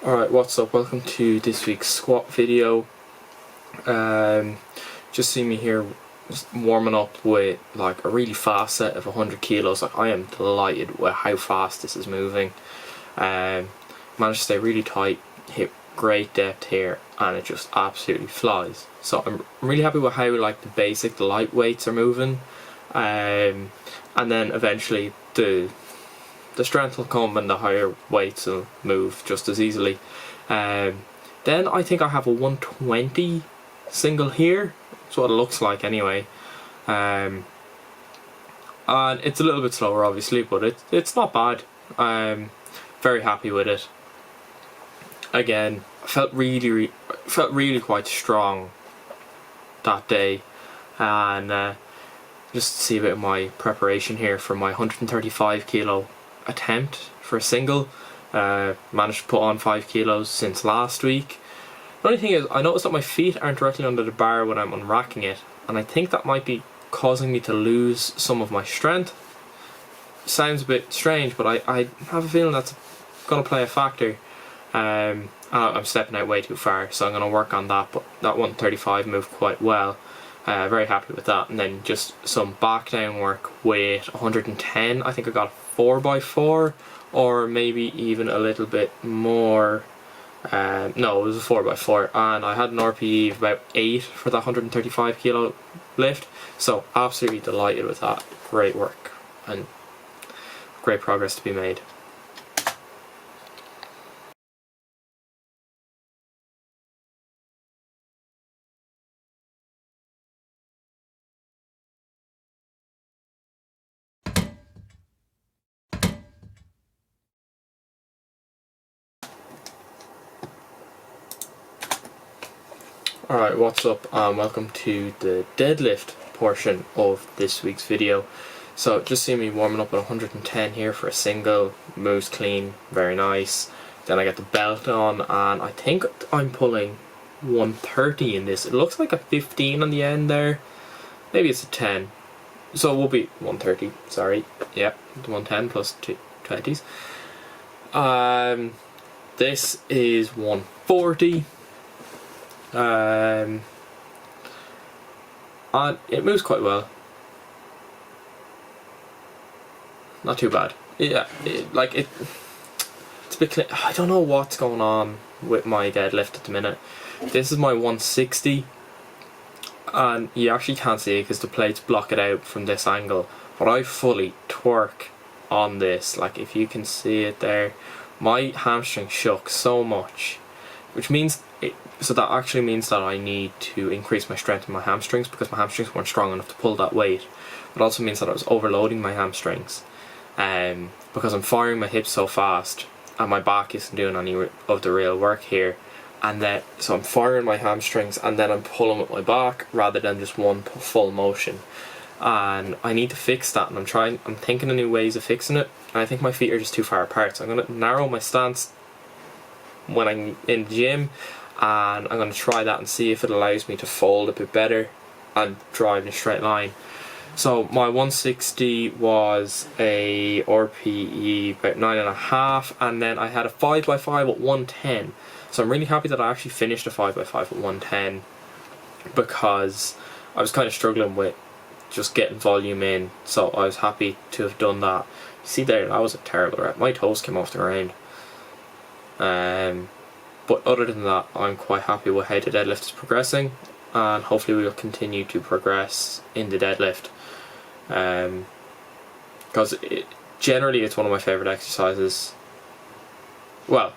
Alright, what's up? Welcome to this week's squat video. Just see me here warming up with like a really fast set of 100 kilos. Like, I am delighted with how fast this is moving. Managed to stay really tight, hit great depth here, and it just absolutely flies. So I'm really happy with how the light weights are moving, and then eventually the strength will come and the higher weights will move just as easily. Then I think I have a 120 single here. That's what it looks like anyway. And it's a little bit slower obviously, but it's not bad. I'm very happy with it. Again, I felt really quite strong that day, and just to see a bit of my preparation here for my 135 kilo attempt for a single. Managed to put on 5 kilos since last week. The only thing is, I noticed that my feet aren't directly under the bar when I'm unracking it, and I think that might be causing me to lose some of my strength. Sounds a bit strange, but I have a feeling that's going to play a factor. I'm stepping out way too far, so I'm going to work on that, but that 135 moved quite well. Very happy with that. And then just some back down work with 110. I think I got 4x4, or maybe even a little bit more. No, it was a 4x4, and I had an RPE of about 8 for that 135 kilo lift. So absolutely delighted with that. Great work and great progress to be made. Alright, what's up, and welcome to the deadlift portion of this week's video. So just see me warming up at 110 here for a single. Moves clean, very nice. Then I get the belt on, and I think I'm pulling 130 in this. It looks like a 15 on the end there. Maybe it's a 10. So it will be 130, sorry. Yeah, 110 plus 2 20s. This is 140. And it moves quite well. Not too bad. Yeah, it's a bit I don't know what's going on with my deadlift at the minute. This is my 160, and you actually can't see it because the plates block it out from this angle, but I fully twerk on this. Like, if you can see it there, my hamstring shook so much, which means so that actually means that I need to increase my strength in my hamstrings, because my hamstrings weren't strong enough to pull that weight. It also means that I was overloading my hamstrings, because I'm firing my hips so fast and my back isn't doing any of the real work here, and then so I'm firing my hamstrings and then I'm pulling with my back rather than just one full motion. And I need to fix that, and I'm thinking of new ways of fixing it, and I think my feet are just too far apart, so I'm going to narrow my stance when I'm in the gym, and I'm going to try that and see if it allows me to fold a bit better and drive in a straight line. So my 160 was a RPE about 9.5, and then I had a 5x5 at 110. So I'm really happy that I actually finished a 5x5 at 110, because I was kind of struggling with just getting volume in, so I was happy to have done that. See there, that was a terrible rep. My toes came off the ground. But other than that, I'm quite happy with how the deadlift is progressing, and hopefully we'll continue to progress in the deadlift, because generally it's one of my favourite exercises. Well,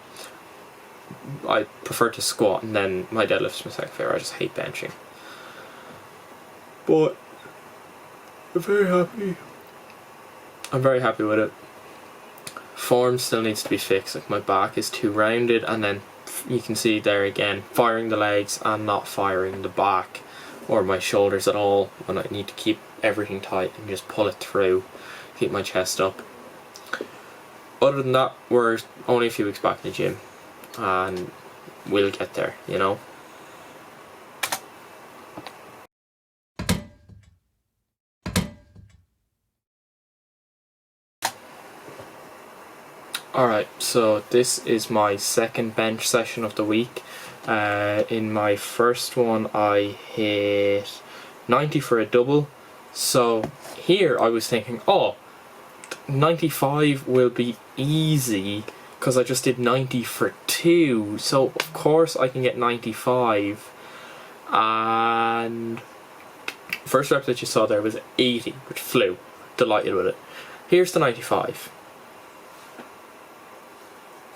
I prefer to squat, and then my deadlift is my second favourite. I just hate benching, but I'm very happy with it. Form still needs to be fixed. Like, my back is too rounded, and then you can see there again, firing the legs and not firing the back or my shoulders at all, when I need to keep everything tight and just pull it through, keep my chest up. Other than that, we're only a few weeks back in the gym, and we'll get there, you know. Alright, so this is my second bench session of the week. In my first one I hit 90 for a double, so here I was thinking, oh, 95 will be easy because I just did 90 for 2, so of course I can get 95. And first rep that you saw there was 80, which flew. Delighted with it. Here's the 95.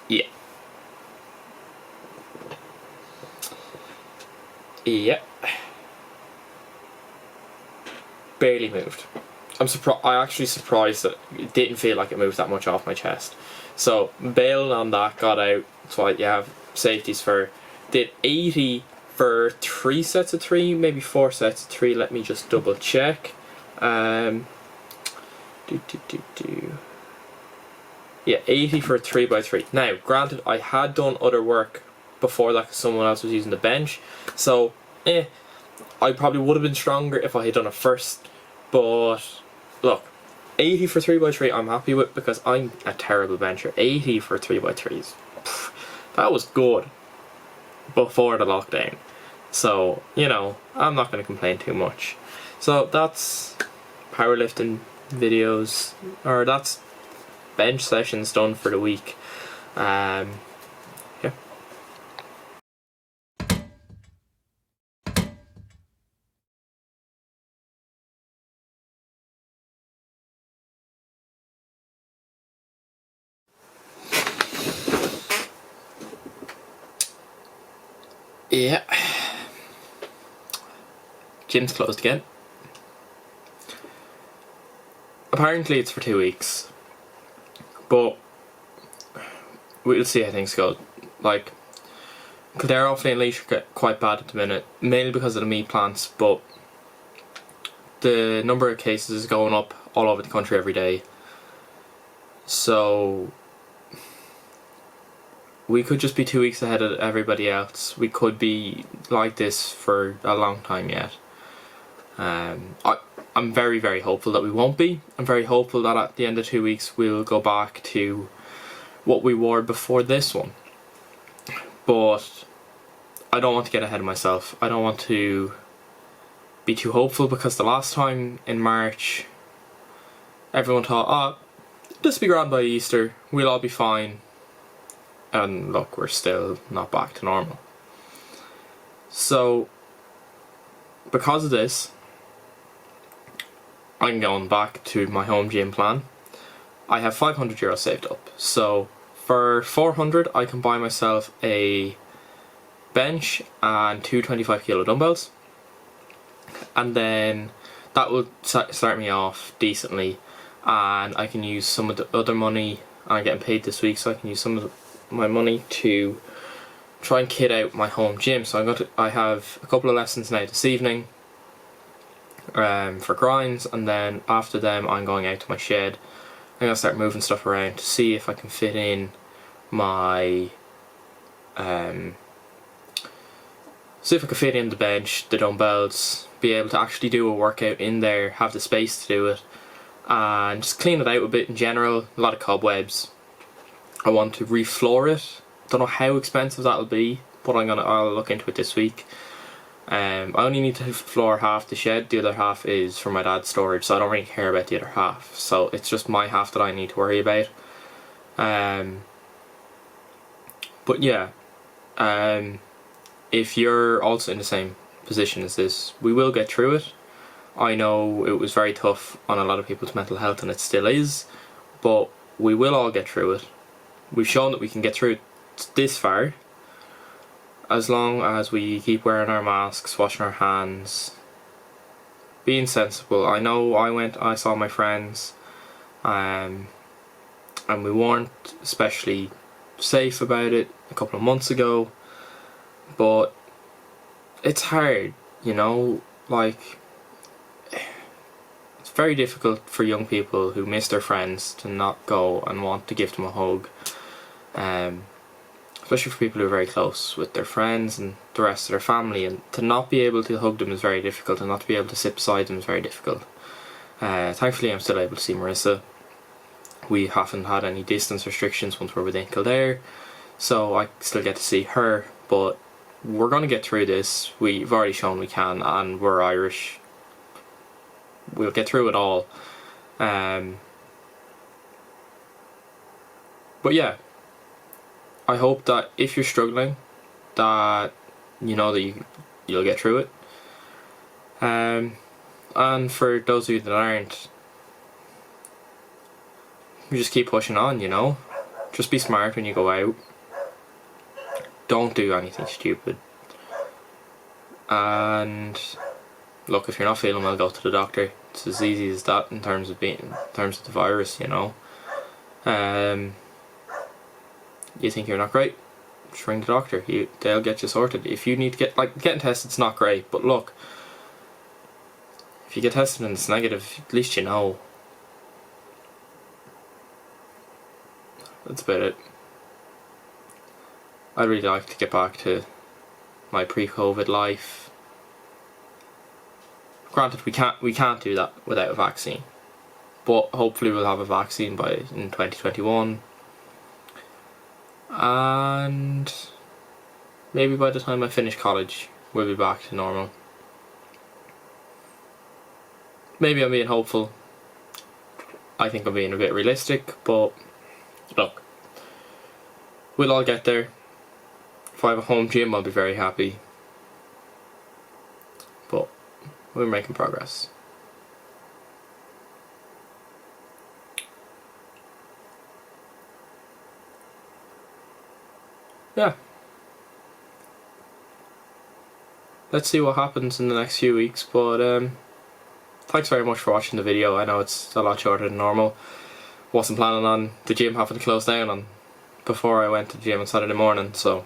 Yeah. Yeah. Barely moved. I actually surprised that it didn't feel like it moved that much off my chest. So bailed on that, got out. So you have safeties for. Did 80 for 3 sets of 3, maybe 4 sets of 3. Let me just double check. Yeah, 80 for a 3x3. Now, granted, I had done other work before that because someone else was using the bench, so I probably would have been stronger if I had done it first. But look, 80 for 3x3 I'm happy with because I'm a terrible bencher. 80 for 3x3s, that was good before the lockdown. So, you know, I'm not going to complain too much. So that's powerlifting videos, or that's bench sessions done for the week. Yeah. Yeah. Gym's closed again. Apparently it's for 2 weeks, but we'll see how things go. Like, Kildare off and Leash are quite bad at the minute, mainly because of the meat plants, but the number of cases is going up all over the country every day. So we could just be 2 weeks ahead of everybody else. We could be like this for a long time yet. I'm very, very hopeful that we won't be. I'm very hopeful that at the end of 2 weeks we'll go back to what we wore before this one. But I don't want to get ahead of myself. I don't want to be too hopeful because the last time in March everyone thought, oh, this will be grand by Easter, we'll all be fine. And look, we're still not back to normal. So because of this, I'm going back to my home gym plan. I have €500 saved up, so for 400 I can buy myself a bench and 2 25kg dumbbells, and then that will start me off decently, and I can use some of the other money. I'm getting paid this week, so I can use some of my money to try and kit out my home gym. So I have a couple of lessons now this evening for grinds, and then after them I'm going out to my shed. I'm going to start moving stuff around to see if I can fit in my the bench, the dumbbells, be able to actually do a workout in there, have the space to do it, and just clean it out a bit in general. A lot of cobwebs. I want to refloor it. Don't know how expensive that'll be, but I'll look into it this week. I only need to floor half the shed. The other half is for my dad's storage, so I don't really care about the other half. So it's just my half that I need to worry about. But yeah, if you're also in the same position as this, we will get through it. I know it was very tough on a lot of people's mental health, and it still is, but we will all get through it. We've shown that we can get through it this far, as long as we keep wearing our masks, washing our hands, being sensible. I know I saw my friends, and we weren't especially safe about it a couple of months ago, but it's hard, you know, like, it's very difficult for young people who miss their friends to not go and want to give them a hug. Especially for people who are very close with their friends and the rest of their family, and to not be able to hug them is very difficult, and not to be able to sit beside them is very difficult. Thankfully I'm still able to see Marissa, We haven't had any distance restrictions once we're within Kildare, so I still get to see her, but we're going to get through this. We've already shown we can, and we're Irish. We'll get through it all. But yeah, I hope that if you're struggling, that you know that you'll get through it. And for those of you that aren't, you just keep pushing on, you know. Just be smart when you go out. Don't do anything stupid. And look, if you're not feeling well, go to the doctor. It's as easy as that in terms of the virus, you know. You think you're not great, just ring the doctor. They'll get you sorted. If you need to getting tested, it's not great, but look, if you get tested and it's negative, at least you know. That's about it. I'd really like to get back to my pre-COVID life. Granted, we can't do that without a vaccine, but hopefully we'll have a vaccine in 2021, and maybe by the time I finish college, we'll be back to normal. Maybe I'm being hopeful. I think I'm being a bit realistic, but look, we'll all get there. If I have a home gym, I'll be very happy. But we're making progress. Yeah. Let's see what happens in the next few weeks, but thanks very much for watching the video. I know it's a lot shorter than normal. Wasn't planning on the gym having to close down before I went to the gym on Saturday morning, so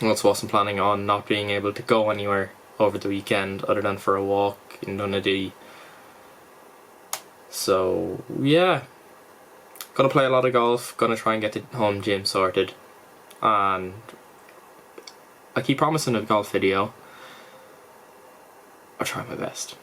I also wasn't planning on not being able to go anywhere over the weekend other than for a walk in Dundee. So yeah, gonna play a lot of golf, gonna try and get the home gym sorted, and I keep promising a golf video. I'll try my best.